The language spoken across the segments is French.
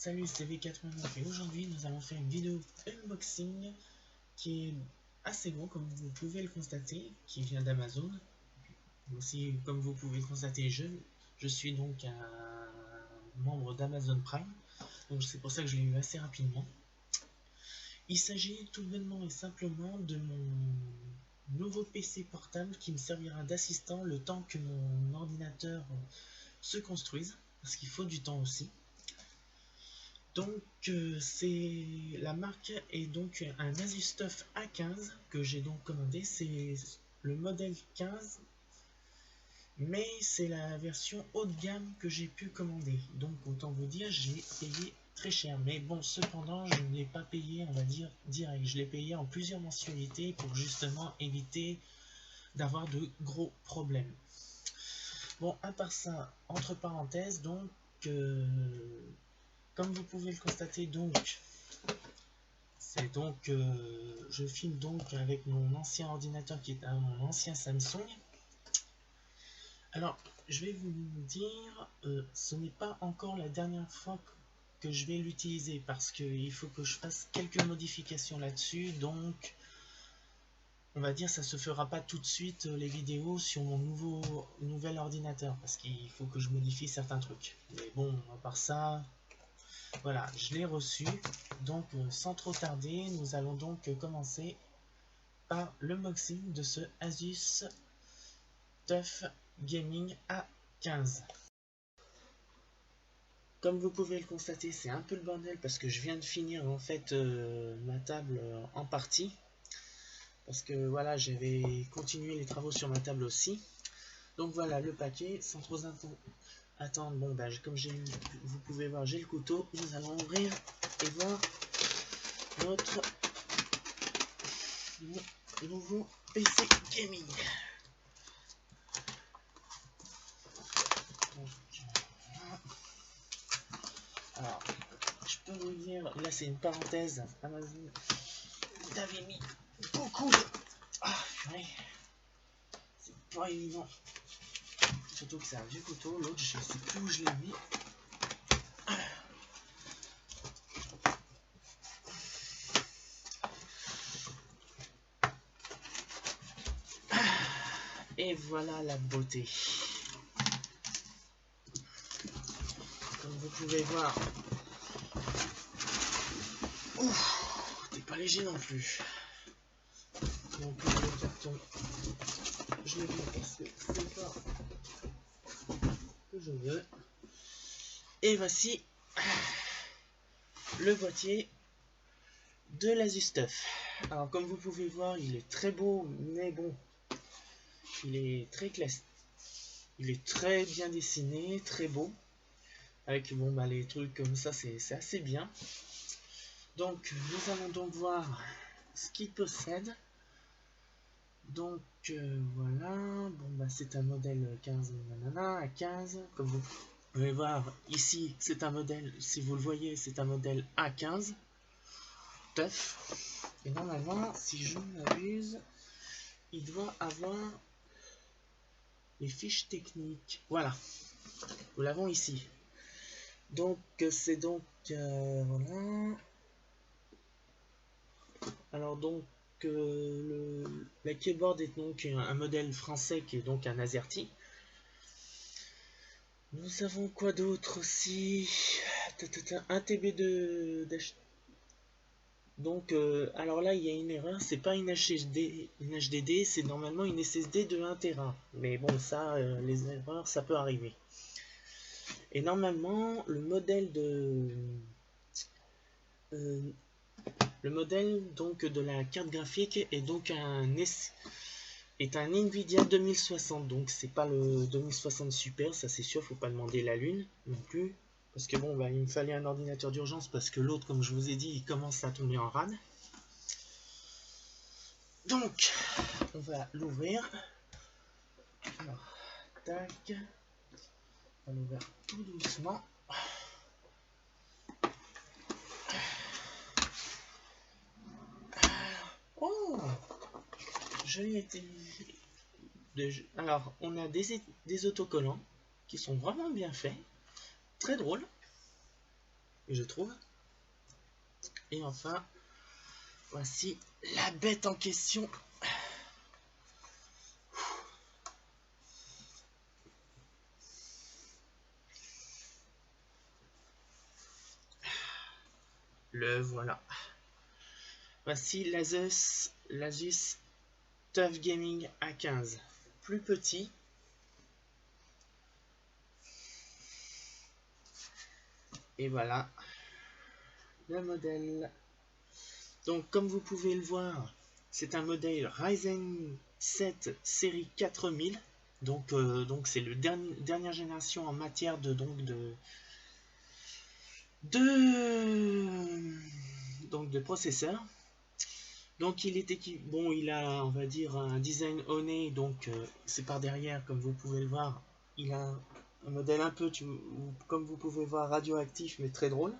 Salut, c'est V89 et aujourd'hui nous allons faire une vidéo unboxing qui est assez gros comme vous pouvez le constater, qui vient d'Amazon. Aussi, comme vous pouvez le constater, je suis donc un membre d'Amazon Prime, donc c'est pour ça que je l'ai eu assez rapidement. Il s'agit tout bonnement et simplement de mon nouveau PC portable qui me servira d'assistant le temps que mon ordinateur se construise, parce qu'il faut du temps aussi. Donc la marque est donc un ASUSTUF A15 que j'ai donc commandé. C'est le modèle 15, mais c'est la version haut de gamme que j'ai pu commander. Donc autant vous dire, j'ai payé très cher. Mais bon, cependant, je ne l'ai pas payé, on va dire, direct. Je l'ai payé en plusieurs mensualités pour justement éviter d'avoir de gros problèmes. Bon, à part ça, entre parenthèses, donc comme vous pouvez le constater, donc je filme donc avec mon ancien ordinateur qui est mon ancien Samsung. Alors, je vais vous dire, ce n'est pas encore la dernière fois que je vais l'utiliser parce qu'il faut que je fasse quelques modifications là-dessus. Donc, on va dire, ça se fera pas tout de suite les vidéos sur mon nouvel ordinateur parce qu'il faut que je modifie certains trucs. Mais bon, à part ça. Voilà, je l'ai reçu. Donc, sans trop tarder, nous allons donc commencer par l'unboxing de ce Asus TUF Gaming A15. Comme vous pouvez le constater, c'est un peu le bordel parce que je viens de finir en fait ma table en partie. Parce que voilà, j'avais continué les travaux sur ma table aussi. Donc voilà le paquet, sans trop attendre. Bon, bah, comme vous pouvez voir, j'ai le couteau. Nous allons ouvrir et voir notre nouveau PC gaming. Alors, je peux vous dire, là c'est une parenthèse, Amazon t'avait mis beaucoup de... Ah, ouais. C'est pas évident. Surtout que c'est un vieux couteau, l'autre je sais plus où je l'ai mis. Et voilà la beauté. Comme vous pouvez voir, ouf, t'es pas léger non plus. Donc le carton, je le mets parce que c'est pas que je veux. Et voici le boîtier de l'ASUSTUF. Alors comme vous pouvez voir, il est très beau, mais bon, il est très classe. Il est très bien dessiné, très beau. Avec bon bah les trucs comme ça, c'est assez bien. Donc nous allons donc voir ce qu'il possède. Donc voilà, bon bah c'est un modèle 15 nanana, à 15, comme vous pouvez voir ici, c'est un modèle, si vous le voyez, c'est un modèle A15 TUF. Et normalement, si je ne m'abuse, il doit avoir les fiches techniques. Voilà, nous l'avons ici. Donc c'est donc voilà. Alors donc la keyboard est donc un modèle français qui est donc un AZERTY. Nous avons quoi d'autre aussi? Un TB2 donc alors là il y a une erreur, c'est pas une HDD, c'est normalement une SSD de 1 Tera. Mais bon ça, les erreurs ça peut arriver. Et normalement le modèle donc de la carte graphique est donc un Nvidia 2060, donc c'est pas le 2060 Super, ça c'est sûr, faut pas demander la lune non plus, parce que bon bah il me fallait un ordinateur d'urgence parce que l'autre, comme je vous ai dit, il commence à tomber en rade. Donc on va l'ouvrir. Alors tac, on va l'ouvrir tout doucement. Oh, alors on a des autocollants qui sont vraiment bien faits, très drôles. et je trouve. Et enfin, voici la bête en question. Le voilà. Voici l'Asus TUF Gaming A15. Plus petit. Et voilà le modèle. Donc comme vous pouvez le voir, c'est un modèle Ryzen 7 série 4000. Donc c'est le dernière génération en matière de processeur. Donc il est équipé, bon, il a, on va dire, un design honné, donc c'est par derrière, comme vous pouvez le voir. Il a un modèle un peu, comme vous pouvez voir, radioactif, mais très drôle.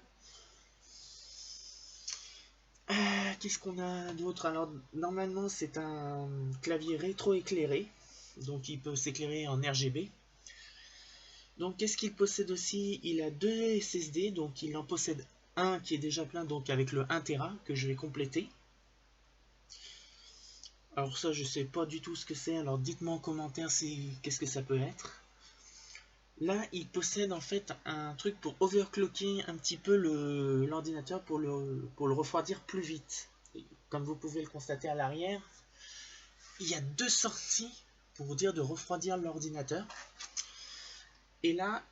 Qu'est-ce qu'on a d'autre? Alors normalement c'est un clavier rétro-éclairé, donc il peut s'éclairer en RGB. Donc qu'est-ce qu'il possède aussi? Il a deux SSD, donc il en possède un qui est déjà plein, donc avec le 1 Tera que je vais compléter. Alors ça je sais pas du tout ce que c'est, alors dites-moi en commentaire qu'est-ce que ça peut être. Là il possède en fait un truc pour overclocker un petit peu l'ordinateur pour le refroidir plus vite. Comme vous pouvez le constater à l'arrière, il y a deux sorties pour dire de refroidir l'ordinateur. Et là,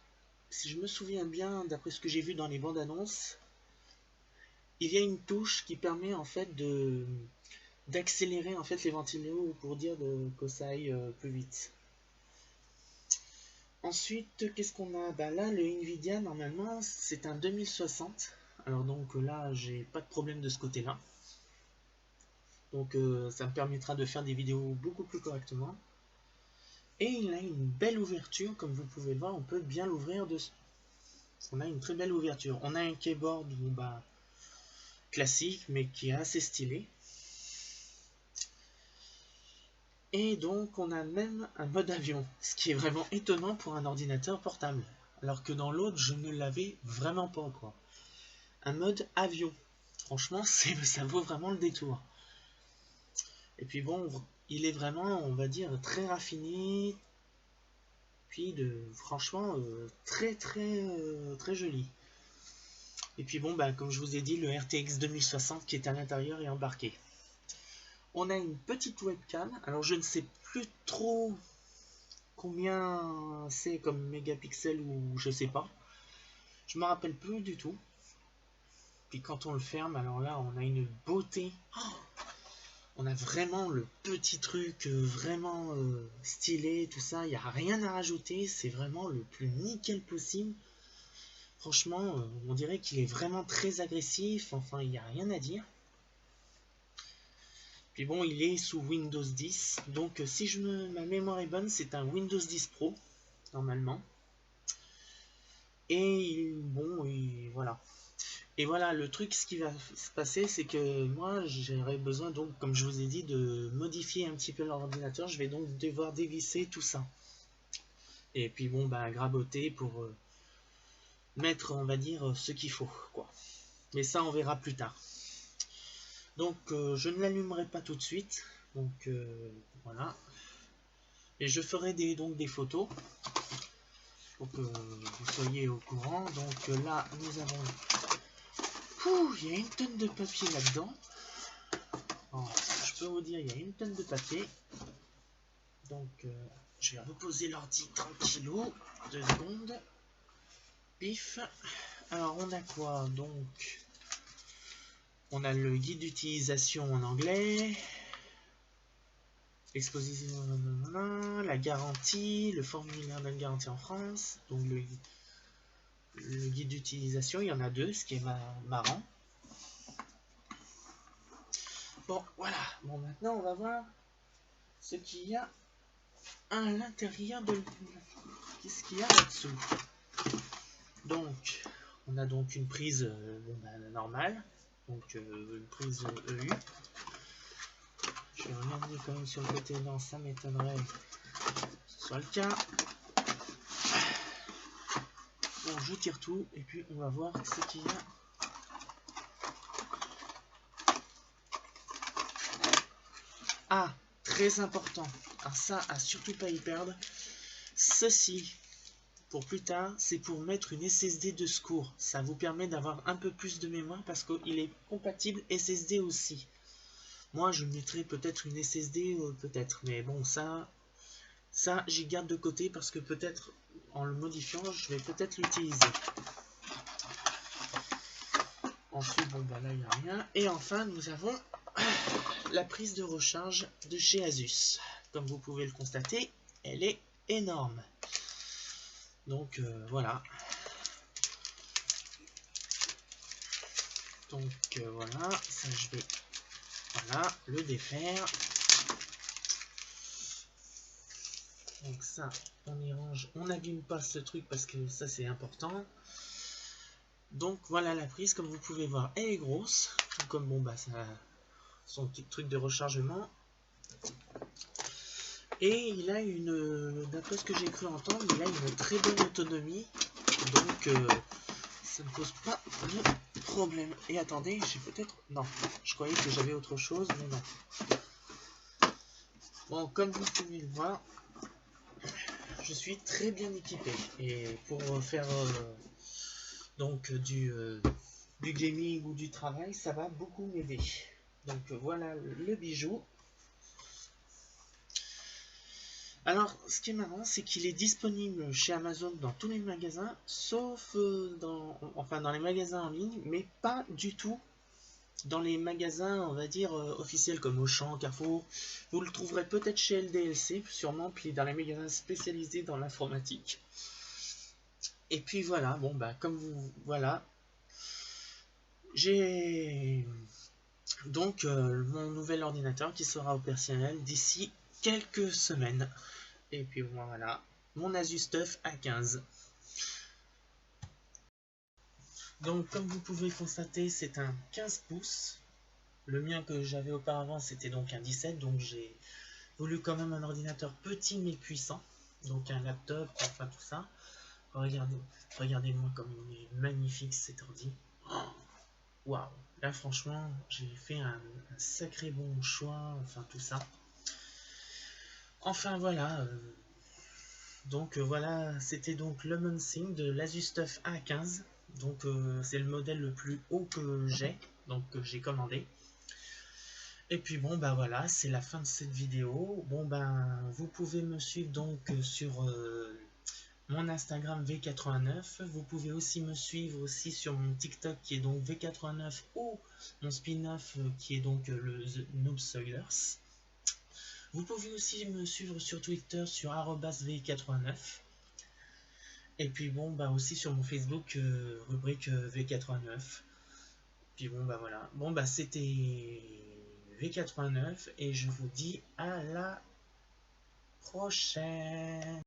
si je me souviens bien, d'après ce que j'ai vu dans les bandes annonces, il y a une touche qui permet en fait d'accélérer en fait les ventilos pour dire que ça aille plus vite. Ensuite, qu'est-ce qu'on a? Bah là, le Nvidia, normalement, c'est un 2060. Alors donc là, j'ai pas de problème de ce côté-là. Donc ça me permettra de faire des vidéos beaucoup plus correctement. Et il a une belle ouverture, comme vous pouvez le voir, on peut bien l'ouvrir dessus. On a une très belle ouverture. On a un keyboard classique, mais qui est assez stylé. Et donc on a même un mode avion, ce qui est vraiment étonnant pour un ordinateur portable. Alors que dans l'autre, je ne l'avais vraiment pas, quoi. Un mode avion. Franchement, ça vaut vraiment le détour. Et puis bon, il est vraiment, on va dire, très raffiné. Puis franchement, très joli. Et puis bon, bah, comme je vous ai dit, le RTX 2060 qui est à l'intérieur est embarqué. On a une petite webcam. Alors je ne sais plus trop combien c'est comme mégapixels ou je sais pas. Je me rappelle plus du tout. Puis quand on le ferme, alors là, on a une beauté. On a vraiment le petit truc vraiment stylé, tout ça. Il n'y a rien à rajouter. C'est vraiment le plus nickel possible. Franchement, on dirait qu'il est vraiment très agressif. Enfin, il n'y a rien à dire. Puis bon, il est sous Windows 10. Donc, si ma mémoire est bonne, c'est un Windows 10 Pro, normalement. Et bon, voilà. Et voilà, le truc, ce qui va se passer, c'est que moi, j'aurais besoin, donc, comme je vous ai dit, de modifier un petit peu l'ordinateur. Je vais donc devoir dévisser tout ça. Et puis bon, bah, graboter pour mettre, on va dire, ce qu'il faut, quoi. Mais ça, on verra plus tard. Donc, je ne l'allumerai pas tout de suite. Donc, voilà. Et je ferai donc des photos pour que vous soyez au courant. Donc là, nous avons... Ouh, il y a une tonne de papier là-dedans. Je peux vous dire, il y a une tonne de papier. Donc, je vais reposer l'ordi tranquillou. 2 secondes. Pif. Alors, on a quoi? Donc, on a le guide d'utilisation en anglais. Exposition, la garantie, le formulaire de garantie en France. Donc, le guide d'utilisation, il y en a 2, ce qui est marrant. Bon, voilà. Bon, maintenant, on va voir ce qu'il y a à l'intérieur de... Qu'est-ce qu'il y a là-dessous? Donc, on a donc une prise normale. Donc, une prise EU. Je vais regarder quand même sur le côté. Non, ça m'étonnerait que ce soit le cas. bon, je tire tout et puis on va voir ce qu'il y a. Ah, très important. Alors ça, à surtout pas y perdre. Ceci, pour plus tard, c'est pour mettre une SSD de secours. Ça vous permet d'avoir un peu plus de mémoire parce qu'il est compatible SSD aussi. Moi, je mettrais peut-être une SSD, peut-être. Mais bon, ça j'y garde de côté parce que peut-être, en le modifiant, je vais peut-être l'utiliser. Ensuite, bon, bah là, il n'y a rien. Et enfin, nous avons la prise de recharge de chez Asus. Comme vous pouvez le constater, elle est énorme. Donc, voilà. Donc, voilà. Ça, je vais, voilà, le défaire. Donc ça, on y range. On n'abîme pas ce truc parce que ça, c'est important. Donc, voilà la prise. Comme vous pouvez voir, elle est grosse. Tout comme, bon, bah, ça... son petit truc de rechargement. Et il a une, d'après ce que j'ai cru entendre, il a une très bonne autonomie. Donc ça ne pose pas de problème. Et attendez, j'ai peut-être... Non, je croyais que j'avais autre chose, mais non. Bon, comme vous pouvez le voir, je suis très bien équipé. Et pour faire donc du gaming ou du travail, ça va beaucoup m'aider. Donc voilà le bijou. Alors, ce qui est marrant, c'est qu'il est disponible chez Amazon dans tous les magasins, sauf dans les magasins en ligne, mais pas du tout dans les magasins, on va dire, officiels comme Auchan, Carrefour. Vous le trouverez peut-être chez LDLC, sûrement, puis dans les magasins spécialisés dans l'informatique. Et puis voilà, bon bah comme vous, voilà. J'ai donc mon nouvel ordinateur qui sera opérationnel d'ici quelques semaines. Et puis voilà, mon Asus TUF A15. Donc comme vous pouvez le constater, c'est un 15 pouces. Le mien que j'avais auparavant, c'était donc un 17. Donc j'ai voulu quand même un ordinateur petit mais puissant. Donc un laptop, enfin tout ça. Regardez-moi comme il est magnifique cet ordi. Waouh! Là franchement, j'ai fait un sacré bon choix, enfin tout ça. Enfin voilà. Donc voilà, c'était donc l'unboxing de l'Asus TUF A15. Donc c'est le modèle le plus haut que j'ai, donc que j'ai commandé. Et puis bon bah voilà, c'est la fin de cette vidéo. Bon ben vous pouvez me suivre donc sur mon Instagram V89. Vous pouvez aussi me suivre aussi sur mon TikTok qui est donc V89 ou mon spin-off qui est donc le The Noob Suggers. Vous pouvez aussi me suivre sur Twitter sur @v89. Et puis bon bah aussi sur mon Facebook rubrique V89. Puis bon bah voilà. Bon bah c'était V89 et je vous dis à la prochaine.